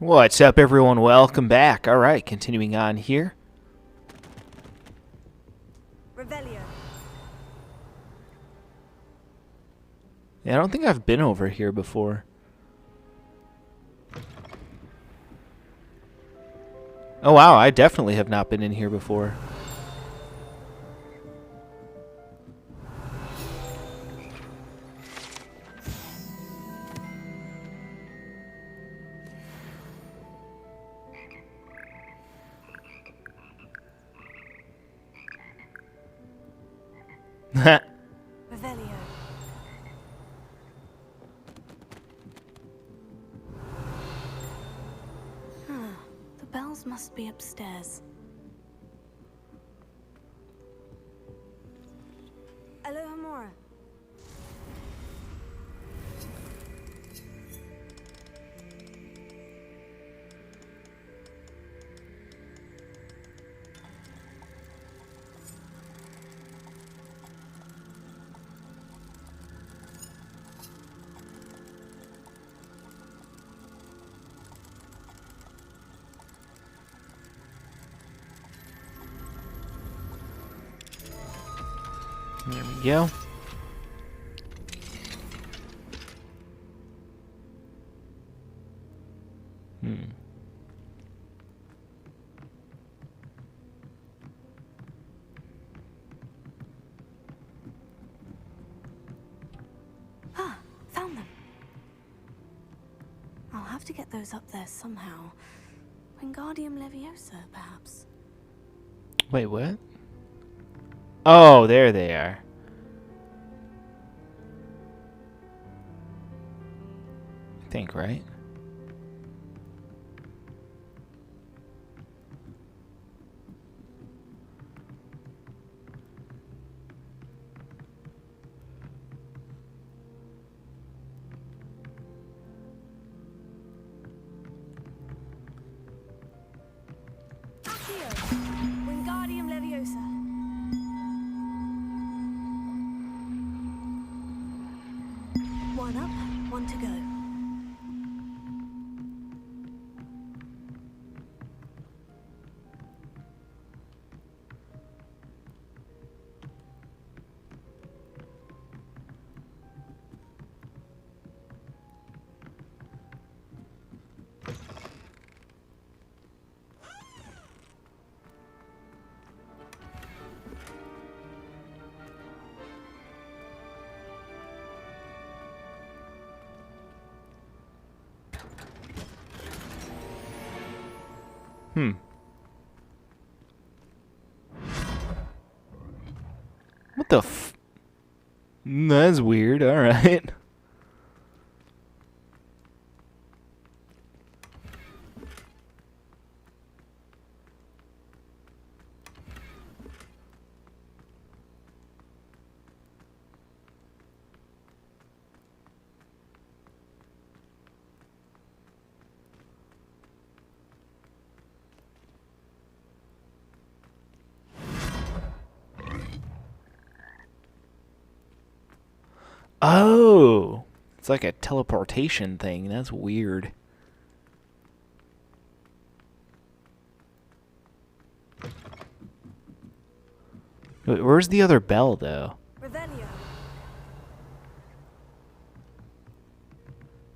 What's up, everyone? Welcome back. All right, continuing on here. Revelio. Yeah, I don't think I've been over here before. Oh, wow, I definitely have not been in here before. Revelio. The bells must be upstairs. Alohomora. There we go. Found them. I'll have to get those up there somehow. Wingardium Leviosa, perhaps. Wait, what? Oh, there they are. I think, right? Accio. Wingardium Leviosa. One up, one to go. What the f... That's weird. All right. Oh, it's like a teleportation thing. That's weird. Wait, where's the other bell, though? Revelio.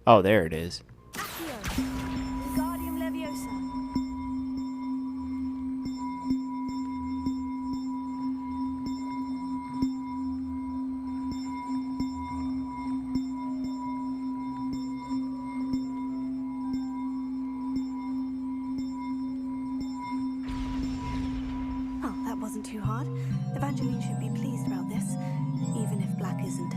Oh, there it is. Accio. Wingardium Leviosa. Oh, that wasn't too hard. Evangeline should be pleased about this, even if Black isn't.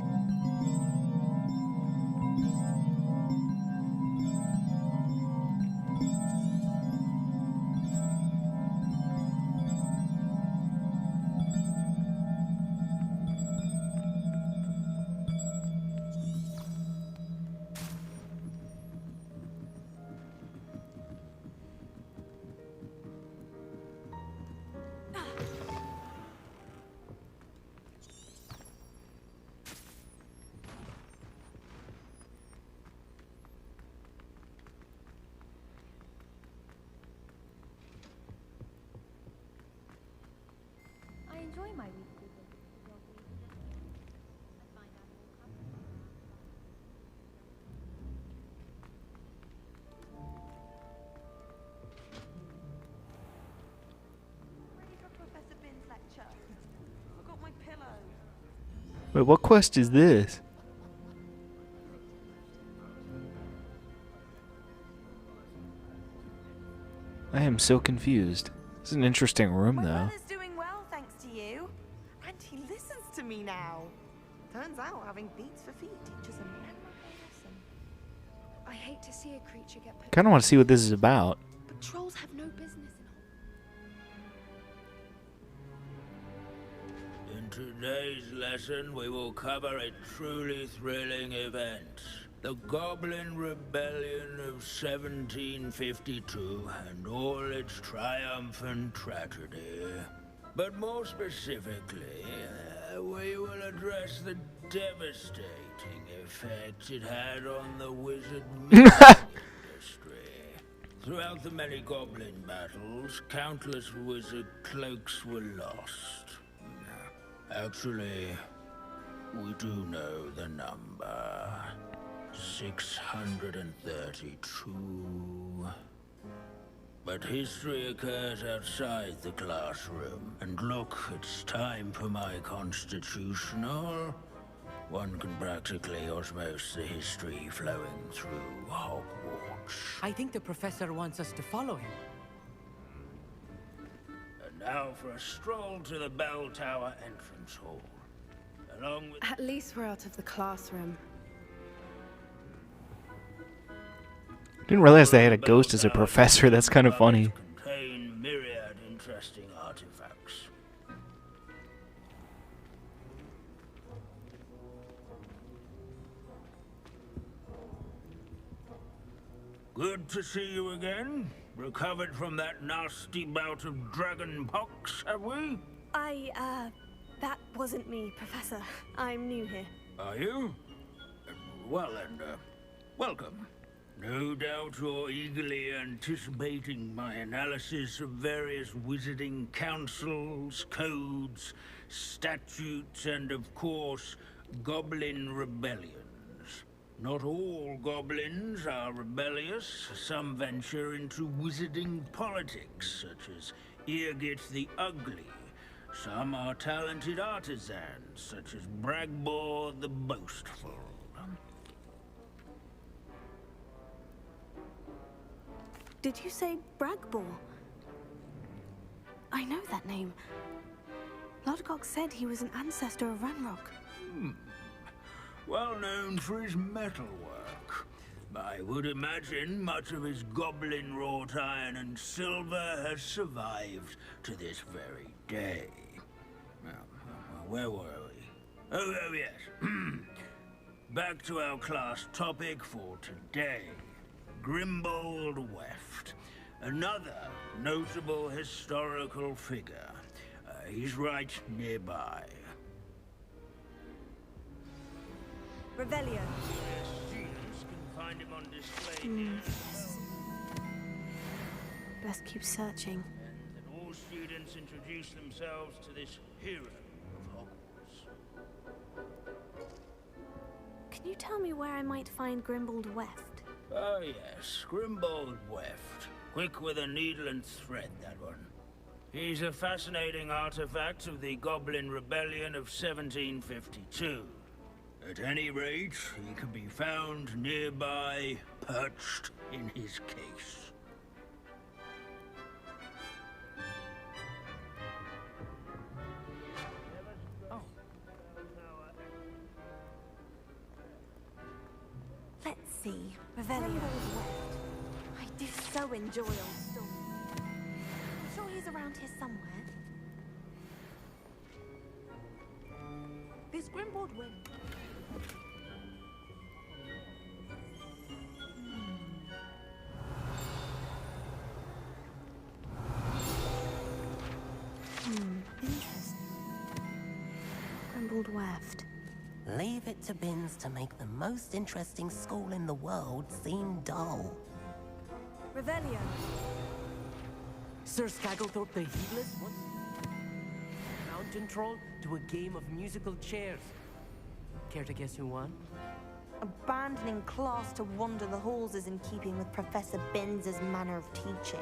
enjoy my weekly visit to your region. I find I'm more comfortable Ready for Professor Bin's lecture? I got my pillow. Wait, what quest is this? I am so confused. It's an interesting room, My though. brother's doing well, thanks to you. And he listens to me now. Turns out having beats for feet teaches a memorable lesson. I hate to see a creature get put. Kind of want to see what this is about. But trolls have no business in In today's lesson, we will cover a truly thrilling event. The Goblin Rebellion of 1752 and all its triumphant tragedy. But more specifically, we will address the devastating effect it had on the wizard industry. Throughout the many goblin battles, countless wizard cloaks were lost. Actually, we do know the number. 632. But history occurs outside the classroom. And look, it's time for my constitutional. One can practically osmose the history flowing through Hogwarts. I think the professor wants us to follow him. And now for a stroll to the bell tower entrance hall. Along with... At least we're out of the classroom. Didn't realize they had a ghost as a professor. That's kind of funny. Contain myriad interesting artifacts. Good to see you again. Recovered from that nasty bout of dragon pox, have we? That wasn't me, Professor. I'm new here. Are you? Well then, welcome. No doubt you're eagerly anticipating my analysis of various wizarding councils, codes, statutes, and of course, goblin rebellions. Not all goblins are rebellious. Some venture into wizarding politics, such as Irgit the Ugly. Some are talented artisans, such as Bragbor the Boastful. Did you say Bragbor? I know that name. Lodgok said he was an ancestor of Ranrock. Well known for his metalwork. I would imagine much of his goblin wrought iron and silver has survived to this very day. Now, where were we? Oh yes. Back to our class topic for today. Grimbold Weft. Another notable historical figure. He's right nearby. Revelio. Students can find him on display here. Best keep searching. And that all students introduce themselves to this hero of Hogwarts. Can you tell me where I might find Grimbold Weft? Oh yes, Grimbold Weft. Quick with a needle and thread, that one. He's a fascinating artifact of the Goblin Rebellion of 1752. At any rate, he can be found nearby, perched in his case. Let's see. Revelio. I do so enjoy old stories. I'm sure he's around here somewhere. This Grimbold win. Interesting. Grimbold Weft. Leave it to Bins to make the most interesting school in the world seem dull. Revelio. Sir Scagglethorpe the Heedless once found mountain troll to a game of musical chairs. Care to guess who won? Abandoning class to wander the halls is in keeping with Professor Binns' manner of teaching.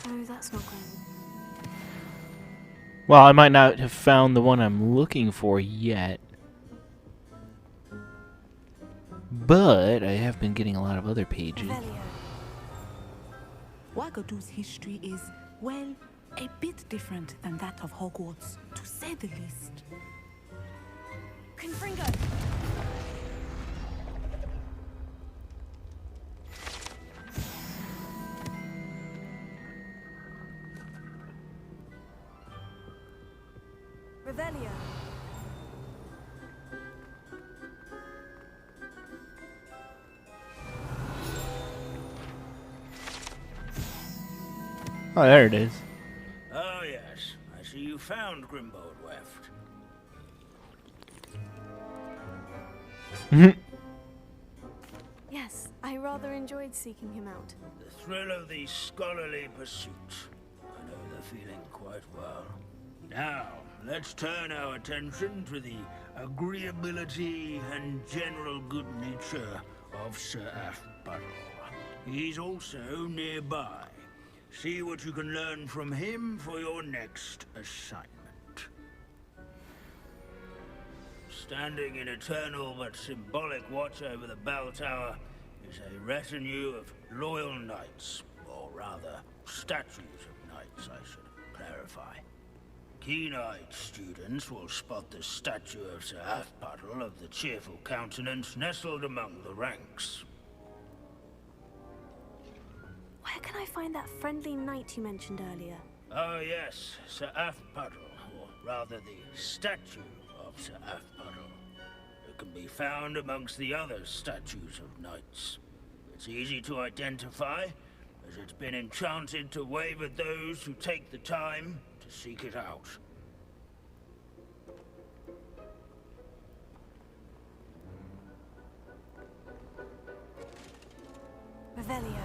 Oh, that's not going. Well, I might not have found the one I'm looking for yet. But I have been getting a lot of other pages. Revelio. Wagadu's history is, well, a bit different than that of Hogwarts, to say the least. Confringo! Revelio. Oh, there it is. Oh, yes. I see you found Grimbold Weft. Yes, I rather enjoyed seeking him out. The thrill of the scholarly pursuit. I know the feeling quite well. Now, let's turn our attention to the agreeability and general good nature of Sir Athbuttle. He's also nearby. See what you can learn from him for your next assignment. Standing in eternal but symbolic watch over the bell tower is a retinue of loyal knights, or rather, statues of knights, I should clarify. Keen-eyed students will spot the statue of Sir Athbuttle of the cheerful countenance nestled among the ranks. Where can I find that friendly knight you mentioned earlier? Oh yes, Sir Athbuttle, or rather the statue of Sir Athbuttle. It can be found amongst the other statues of knights. It's easy to identify, as it's been enchanted to wave at those who take the time to seek it out. Revelio.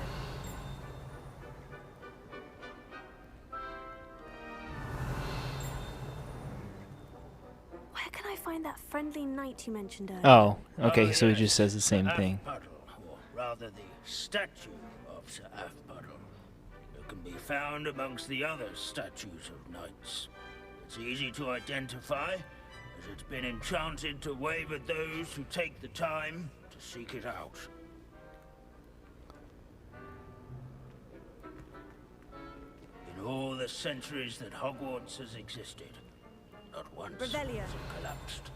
Where can I find that friendly knight you mentioned earlier? Oh, okay, Oh, so he yes, just says the same Sir thing. Athbuttle, or rather the statue of Sir Athbuttle. It can be found amongst the other statues of knights. It's easy to identify, as it's been enchanted to wave at those who take the time to seek it out. In all the centuries that Hogwarts has existed, not once has Revelio. it collapsed.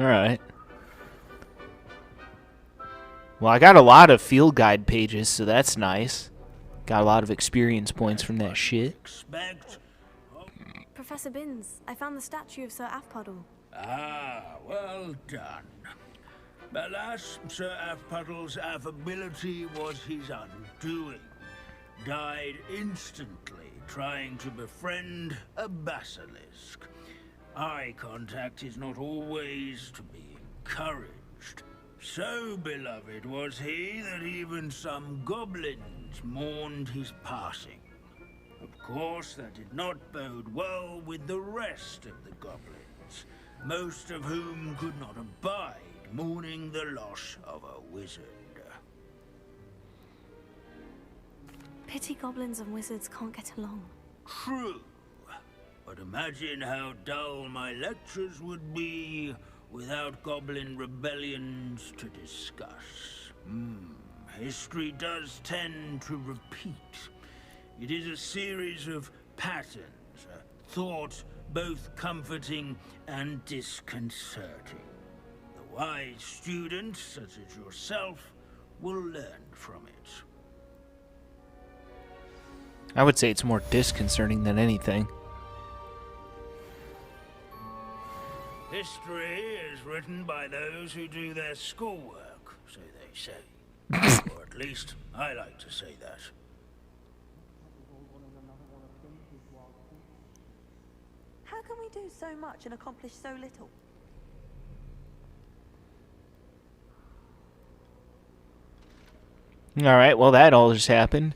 Alright. Well, I got a lot of field guide pages, so that's nice. Got a lot of experience points from that shit. Expect. Professor Binns, I found the statue of Sir Athbuttle. Ah, well done. Alas, Sir Athpuddle's affability was his undoing. Died instantly trying to befriend a basilisk. Eye contact is not always to be encouraged. So beloved was he that even some goblins mourned his passing. Of course, that did not bode well with the rest of the goblins, most of whom could not abide mourning the loss of a wizard. Pity goblins and wizards can't get along. True. But imagine how dull my lectures would be without goblin rebellions to discuss. History does tend to repeat. It is a series of patterns, a thought both comforting and disconcerting. The wise student, such as yourself, will learn from it. I would say it's more disconcerting than anything. History is written by those who do their schoolwork, so they say. Or at least, I like to say that. How can we do so much and accomplish so little? Alright, well that all just happened.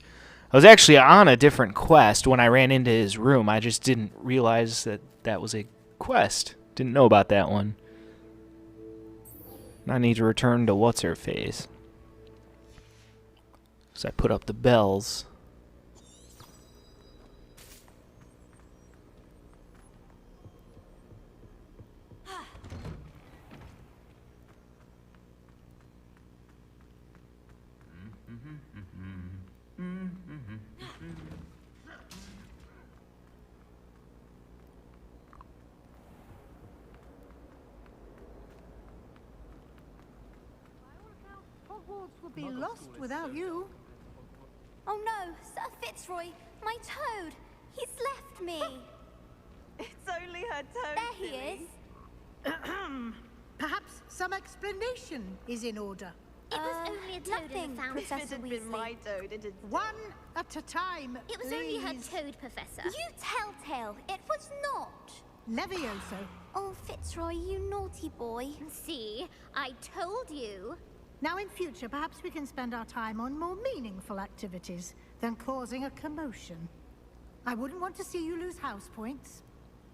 I was actually on a different quest when I ran into his room. I just didn't realize that that was a quest. Didn't know about that one. I need to return to what's-her-face. So I put up the bells. Hogwarts would be lost without you. Oh no, Sir Fitzroy, my toad! He's left me! It's only her toad. There he silly. is. Perhaps some explanation is in order. It was only a toad in Nothing, the fountain, If it Professor had been my Weasley. toad, it'd... One at a time, It was only her please. toad, Professor. You telltale, it was not. Levioso. Oh, Fitzroy, you naughty boy. See, I told you. Now in future, perhaps we can spend our time on more meaningful activities than causing a commotion. I wouldn't want to see you lose house points.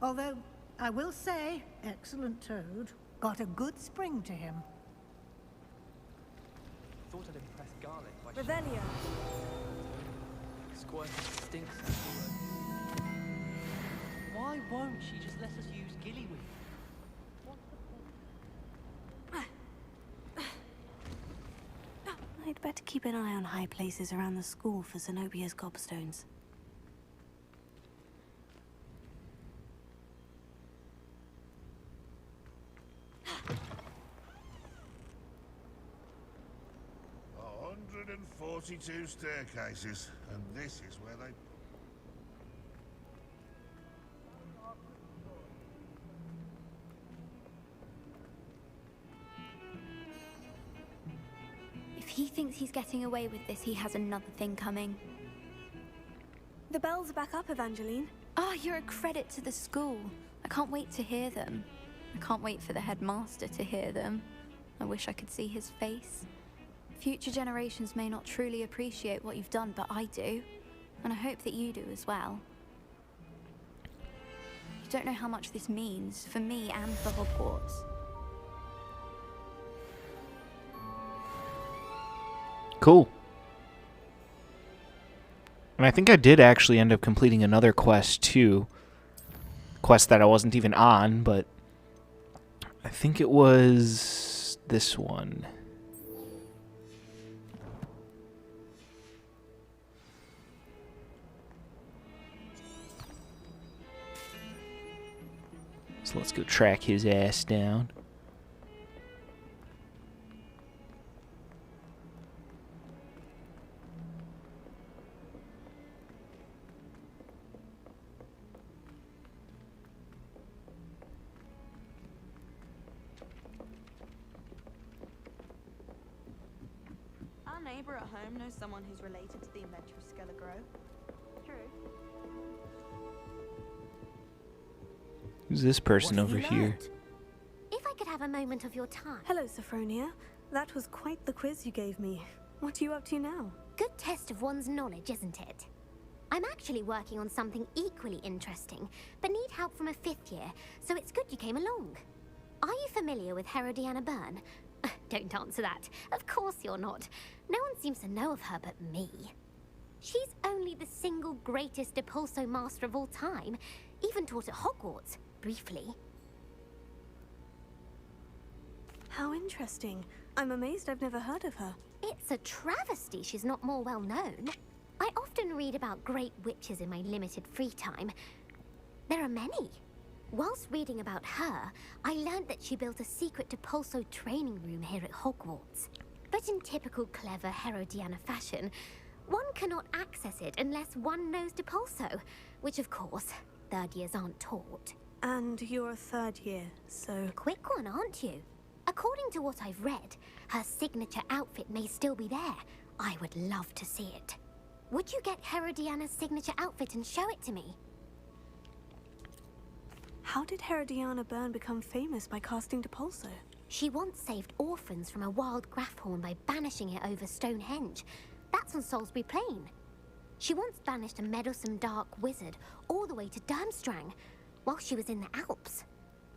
Although, I will say, excellent toad. Got a good spring to him. Thought I'd impress Garlic by Revelio. squirting stinks everywhere. Why won't she just let us use Gillyweed? I'd better keep an eye on high places around the school for Zenobia's gobstones. A 142 staircases, and this is where they... If he thinks he's getting away with this, he has another thing coming. The bells are back up, Evangeline. Oh, you're a credit to the school. I can't wait to hear them. I can't wait for the headmaster to hear them. I wish I could see his face. Future generations may not truly appreciate what you've done, but I do. And I hope that you do as well. You don't know how much this means for me and for Hogwarts. Cool. And I think I did actually end up completing another quest too. Quest that I wasn't even on, but I think it was this one. So let's go track his ass down. Our neighbour at home knows someone who's related to the inventor of Skelligro. True. Who's this person What have over you here? learned? If I could have a moment of your time. Hello, Sophronia. That was quite the quiz you gave me. What are you up to now? Good test of one's knowledge, isn't it? I'm actually working on something equally interesting, but need help from a 5th year, so it's good you came along. Are you familiar with Herodiana Byrne? Don't answer that. Of course you're not. No one seems to know of her but me. She's only the single greatest Depulso master of all time, even taught at Hogwarts, briefly. How interesting. I'm amazed I've never heard of her. It's a travesty she's not more well known. I often read about great witches in my limited free time. There are many. Whilst reading about her, I learned that she built a secret Depulso training room here at Hogwarts. But in typical clever Herodiana fashion, one cannot access it unless one knows Depulso, which of course, third years aren't taught. And you're a third year, so... Quick one, aren't you? According to what I've read, her signature outfit may still be there. I would love to see it. Would you get Herodiana's signature outfit and show it to me? How did Herodiana Byrne become famous by casting Depulso? She once saved orphans from a wild Grafhorn by banishing it over Stonehenge. That's on Salisbury Plain. She once banished a meddlesome dark wizard all the way to Durmstrang while she was in the Alps.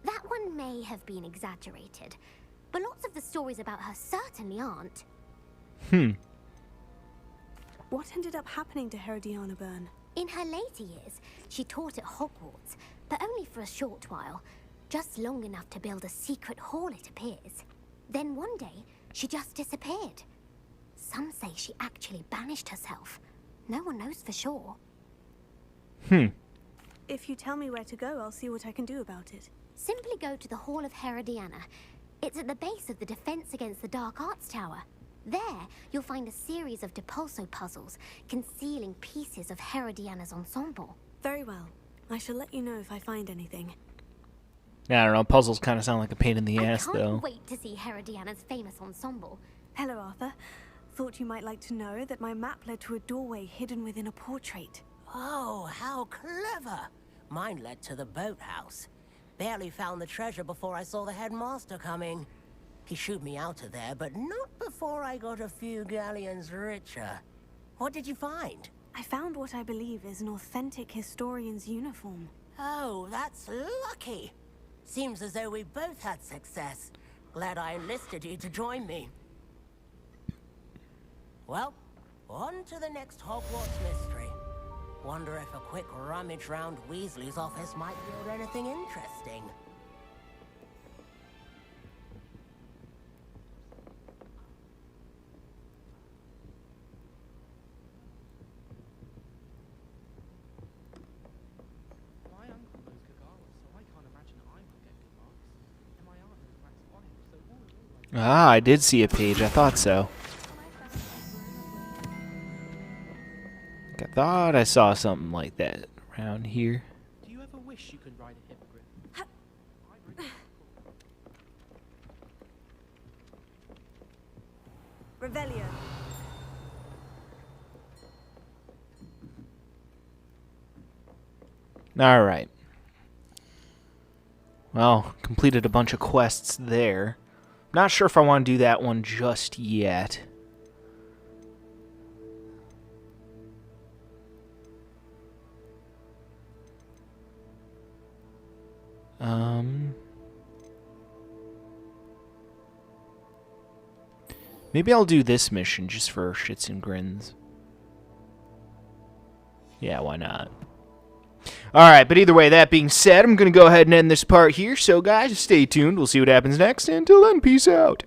That one may have been exaggerated, but lots of the stories about her certainly aren't. What ended up happening to Herodiana Byrne? In her later years, she taught at Hogwarts, but only for a short while. Just long enough to build a secret hall, it appears. Then one day, she just disappeared. Some say she actually banished herself. No one knows for sure. If you tell me where to go, I'll see what I can do about it. Simply go to the Hall of Herodiana. It's at the base of the Defense Against the Dark Arts Tower. There, you'll find a series of Depulso puzzles concealing pieces of Herodiana's ensemble. Very well. I shall let you know if I find anything. Yeah, I don't know. Puzzles kind of sound like a pain in the ass, I though. can't wait to see Herodiana's famous ensemble. Hello, Arthur. Thought you might like to know that my map led to a doorway hidden within a portrait. Oh, how clever! Mine led to the boathouse. Barely found the treasure before I saw the headmaster coming. He shooed me out of there, but not before I got a few galleons richer. What did you find? I found what I believe is an authentic historian's uniform. Oh, that's lucky. Seems as though we both had success. Glad I enlisted you to join me. Well, on to the next Hogwarts mystery. Wonder if a quick rummage round Weasley's office might yield anything interesting. My uncle knows Kagawa, so I can't imagine I would get good marks. And my aunt knows Max Bonnet, so all in all, Ah, I did see a page. I thought so. I thought I saw something like that around here. do you ever wish you could ride a hippogriff? Revelio. Alright. Well, completed a bunch of quests there. Not sure if I want to do that one just yet. Maybe I'll do this mission just for shits and grins. Yeah, why not? Alright, but either way, that being said, I'm going to go ahead and end this part here. So, guys, stay tuned. We'll see what happens next. Until then, peace out.